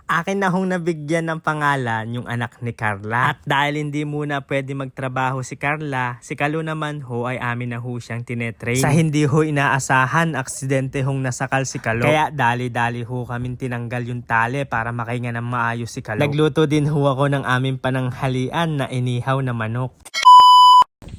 Akin na hong nabigyan ng pangalan yung anak ni Carla. At dahil hindi muna pwede magtrabaho si Carla, si Kalo naman ho ay amin na ho siyang tinetrain. Sa hindi ho inaasahan, aksidente hong nasakal si Kalo. Kaya dali-dali ho kaming tinanggal yung tali para makahinga ng maayos si Kalo. Nagluto din ho ako ng aming pananghalian na inihaw na manok.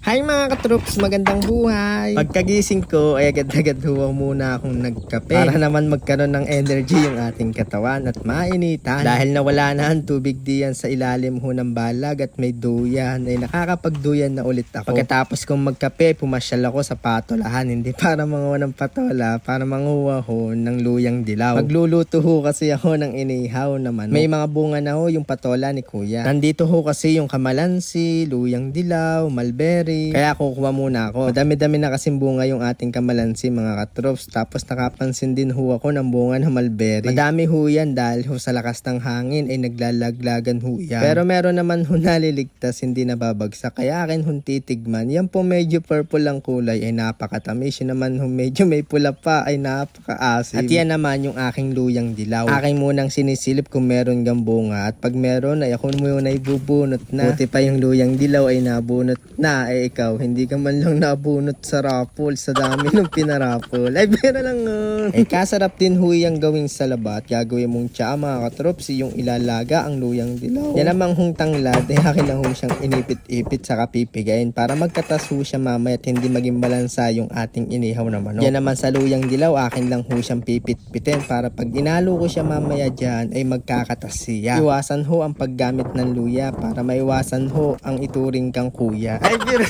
Hi mga katroops, magandang buhay! Pagkagising ko ay agad-agad huwa muna akong nagkape para naman magkaroon ng energy yung ating katawan at mainitan. Dahil nawala na ang tubig diyan sa ilalim ho ng balag at may duyan ay nakakapagduyan na ulit ako. Pagkatapos kong magkape, pumasyal ako sa patolahan, hindi para manguha ng patola, para manguha ho ng luyang dilaw. Magluluto ho kasi ako ng inihaw na manok. May mga bunga na ho yung patola ni kuya. Nandito ho kasi yung kamalansi, luyang dilaw, mulberry. Kaya kukuha muna ako. Madami-dami na kasing bunga yung ating kamalansi mga katrops. Tapos nakapansin din ho ako ng bunga ng mulberry. Madami ho yan dahil ho sa lakas ng hangin ay naglalaglagan ho yan. Pero meron naman ho naliligtas, hindi nababagsak. Kaya akin ho titigman. Yan po medyo purple ang kulay ay napakatamis. Yun naman ho medyo may pula pa ay napakaasim. At yan naman yung aking luyang dilaw. Aking munang sinisilip kung meron gang bunga. At pag meron ay ako muna ibubunot na. Buti pa yung luyang dilaw ay nabunot na. Ikaw, hindi ka man lang nabunot sa raffle sa dami ng pinaraffle. Ay, pero lang kasarap din ho yung gawing salabat. Gagawin mong tsa mga katrops, yung ilalaga ang luyang dilaw. Yan namang hong tanglad, akin na ho siyang inipit-ipit sa kapipigain para magkatas ho siya mamaya at hindi maging balansa yung ating inihaw na manok. Yan naman sa luyang dilaw, akin lang ho siyang pipit-pitin para pag inalo ko siya mamaya dyan ay magkakatas siya. Iwasan ho ang paggamit ng luya para maiwasan ho ang ituring kang kuya. Ay, pero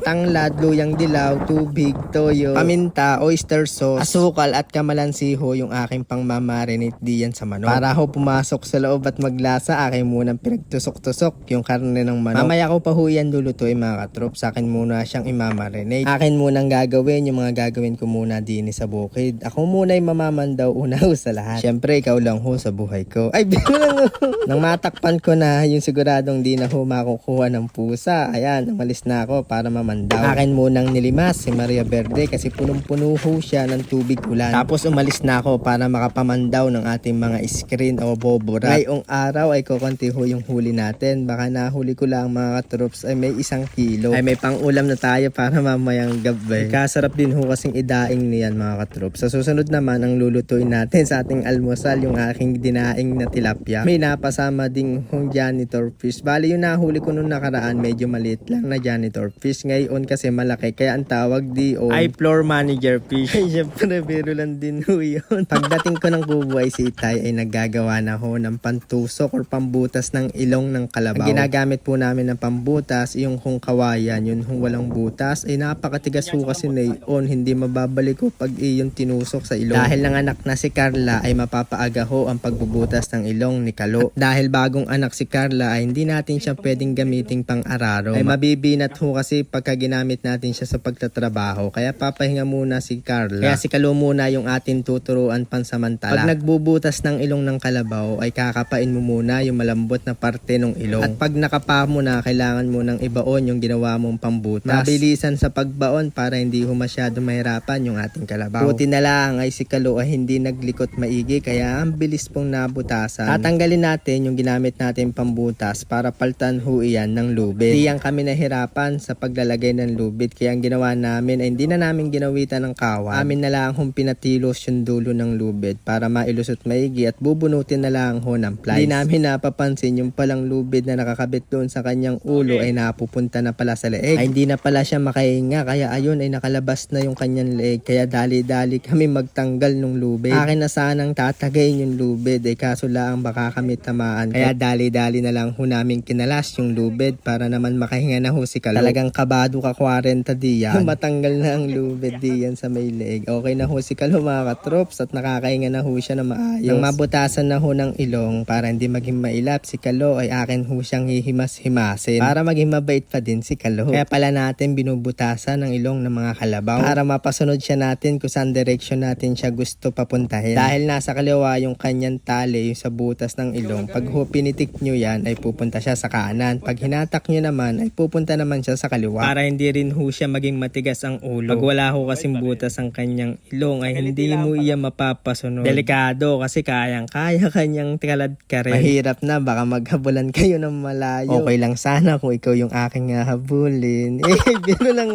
tanglad, luyang dilaw, tubig, toyo, paminta, oyster sauce, asukal at kamalansi ho yung aking pangmamarinate diyan sa manok. Para ho pumasok sa loob at maglasa, akin munang pinagtusok-tusok yung karne ng manok. Mamaya ko pa ho yan lulutuin mga katrop. Sa akin muna siyang imamarinate. Akin munang gagawin yung mga gagawin ko muna din sa bukid. Ako muna yung mamamandaw una ho sa lahat. Syempre ikaw lang ho sa buhay ko. Ay, bilang nang matakpan ko na yung siguradong di na ho makukuha ng pusa. Ayan, umalis na ako para mamandaw. Akin munang nilimas si Maria Verde kasi punong-puno ho siya ng tubig ulan. Tapos umalis na ako para makapamandaw ng ating mga screen o bobora. Ngayong araw ay kukunti ho yung huli natin. Baka nahuli ko lang mga katrops ay may 1 kilo. Ay may pang-ulam na tayo para mamayang gabi. Kasarap din ho kasing idaing niyan mga katrops. Sa susunod naman ang lulutuin natin sa ating almusal yung aking dinaing na tilapia. May napasama ding hong janitor fish. Bali yung nahuli ko nung nakaraan medyo maliit lang na janitor fish. Ngayon kasi malaki kaya ang tawag ay floor manager fish. Ay syempre biro lang din ho yun. Pagdating ko ng kubo ay si Itay ay naggagawa na ho ng pantusok or pambutas ng ilong ng kalabaw. Ang ginagamit po namin ng pambutas yung hong kawayan, yun hong walang butas ay napakatigas ho kasi ngayon hindi mababalik ho pag iyon tinusok sa ilong. Dahil nanganak na si Carla ay mapapaaga ho ang pagbubutas ng ilong ni Kalo. At dahil bagong anak si Carla ay hindi natin siya pwedeng gamiting pang araro. Ay mabibinat ho kasi pagka ginamit natin siya sa pagtatrabaho. Kaya papahinga muna si Carla. Kaya si Kalo muna yung atin tuturuan pansamantala. Pag nagbubutas ng ilong ng kalabaw ay kakapain mo muna yung malambot na parte ng ilong. At pag nakapa mo na, kailangan mo nang ibaon yung ginawa mong pambutas. Mabilisan sa pagbaon para hindi ho masyado mahirapan yung ating kalabaw. Buti na lang ay si Kalo ay hindi naglikot maigi kaya ang bilis pong nabutasan. Tatanggalin natin yung ginamit natin pambutas para paltan ho iyan ng lubid. Hindi yan kami nahirapan sa paglalagay ng lubid kaya ang ginawa namin ay hindi na namin ginawitan ng kawan. Amin na lang hong pinatilos yung dulo ng lubid para mailusot maigi at bubunutin na lang ho ng plies. Hindi namin napapansin yung palang lubid na nakakabit doon sa kanyang ulo ay napupunta na pala sa leeg. Ay hindi na pala siya makahinga kaya ayun ay nakalabas na yung kanyang leeg kaya dali-dali kami magtanggal ng lubid. Akin na sanang tatagayin yung lubid ay kaso lang baka kami tamaan. Kaya dali-dali na lang ho namin kinalas yung lubid para naman makahinga na ho si Kalo. Talagang kabado ka 40 diyan. Matanggal na ang lubid diyan sa may leeg. Okay na ho si Kalo mga katrops at nakakahinga na ho siya na maayos. Nang mabutasan na ho ng ilong para hindi maging mailap si Kalo ay akin ho siyang hihimas-himasin para maging mabait pa din si Kalo. Kaya pala natin binubutasan ng ilong ng mga kalabaw para mapasunod siya natin kung saan direction natin siya gusto papuntahin. Dahil nasa kaliwa yung kanyang tali yung sa butas ng ilong. Pag ho pinitik nyo yan ay pupunta siya sa kanan. Pag hinatak nyo naman ay pupunta naman siya sa kaliwa. Para hindi rin ho siya maging matigas ang ulo. Pag wala ho kasing butas ang kanyang ilong ay hindi mo iya mapapasunod. Delikado kasi kayang-kaya kanyang kalad ka rin. Mahirap na, baka maghabulan kayo ng malayo. Okay lang sana kung ikaw yung aking habulin. Biro lang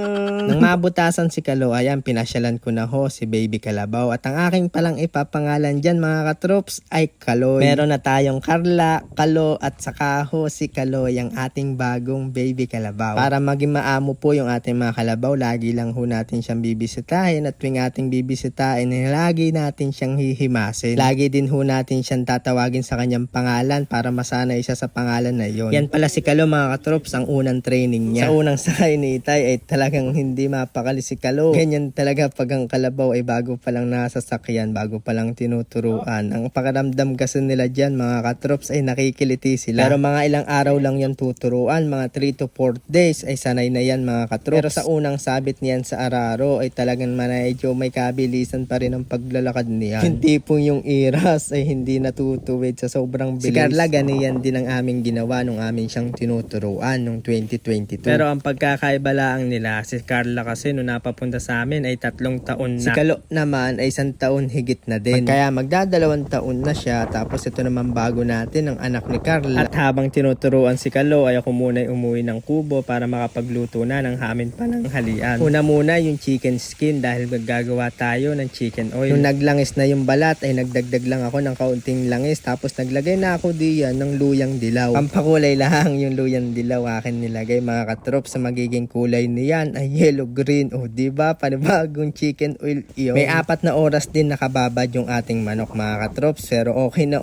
Nang mabutasan si Kalo, ayan, pinasyalan ko na ho si Baby Kalabaw. At ang aking palang ipapangalan dyan mga katrops ay Kaloy. Meron na tayong Carla, Kalo at saka ho si Kaloy, ang ating bagong Baby Kalabaw. Para maging maamo po yung ating mga kalabaw, lagi lang ho natin siyang bibisitahin at tuwing ating bibisitahin, lagi natin siyang hihimasin. Lagi din ho natin siyang tatawagin sa kanyang pangalan para masanay siya sa pangalan na yon. Yan pala si Kalo mga katrops, ang unang training niya. Sa unang sakay ni Itay ay talagang hindi mapakali si Kalo. Ganyan talaga pag ang kalabaw ay bago pa lang nasa sakyan, bago pa lang tinuturuan. Ang pakiramdam kasi nila dyan mga katrops ay nakikiliti sila. Pero mga ilang araw lang yan tuturuan, mga 3 to 4 days ay sanay na yan mga katrops. Pero sa unang sabit niyan sa araro ay talagang medyo may kabilisan pa rin ang paglalakad niyan. Hindi po yung iras ay hindi natutuwid sa sobrang bilis. Si Carla ganiyan din ang aming ginawa nung amin siyang tinuturuan nung 2022. Pero ang pagkakaiba lang nila, si Carla kasi nung napapunta sa amin ay 3 taon na. Si Kalo naman ay 1 taon higit na din. Kaya magdadalawang taon na siya, tapos ito naman bago natin ang anak ni Carla. At habang tinuturuan si Kalo ay ako muna umuwi ng kubo para makapagluto na ng amin pananghalian. Una muna yung chicken skin dahil maggagawa tayo ng chicken oil. Nung naglangis na yung balat ay nagdagdag lang ako ng kaunting langis, tapos naglagay na ako diyan ng luyang dilaw. Pampakulay lang yung luyang dilaw akin nilagay mga katrops. Sa magiging kulay niyan ay yellow green. O diba, panibagong chicken oil iyon. May 4 na oras din nakababad yung ating manok mga katrops, pero okay na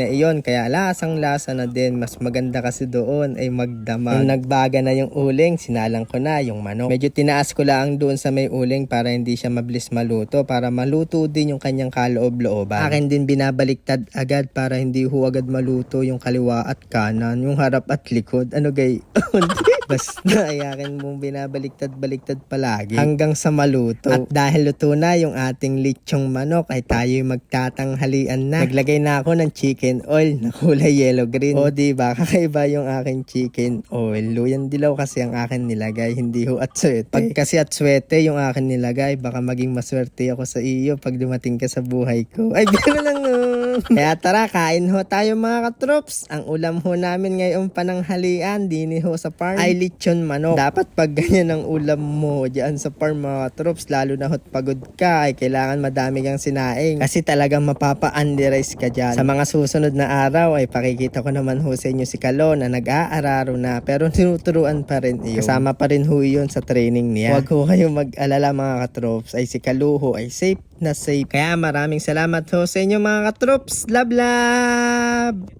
iyon, kaya lasang lasa na din. Mas maganda kasi doon ay magdamag. Nung nagbaga na yung uling, sinalang ko na yung manok. Medyo tinaas ko lang doon sa may uling para hindi siya mabilis maluto, para maluto din yung kanyang kaloob-looban. Akin din binabaliktad agad para hindi ho agad maluto yung kaliwa at kanan, yung harap at likod. Ano gay? Basta ay akin mong binabaliktad-baliktad palagi hanggang sa maluto. At dahil luto na yung ating lechong manok ay tayo magtatanghalian na. Naglagay na ako ng chicken oil na kulay yellow green. O diba, kakaiba yung aking chicken oil. Luyang dilaw kasi ang akin nilagay, hindi ho atswete. Pag kasi atswete yung akin nilagay, baka maging maswerte ako sa iyo pag dumating ka sa buhay ko. Ay, biro lang Kaya tara, kain ho tayo mga katrops. Ang ulam ho namin ngayong pananghalian din ho sa farm ay lechon manok. Dapat pag ganyan ang ulam mo dyan sa farm mga katrops, lalo na hot pagod ka, ay kailangan madami kang sinaing kasi talagang mapapa-underize ka dyan. Sa mga susunod na araw ay pakikita ko naman ho sa inyo si Kalo na nag-aararo na pero tinuturuan pa rin iyon. Kasama pa rin ho yun sa training niya. Huwag ho kayong mag-alala mga katrops, ay si Kalo ho ay safe na safe. Kaya maraming salamat ho sa inyo mga katrops. Love, love!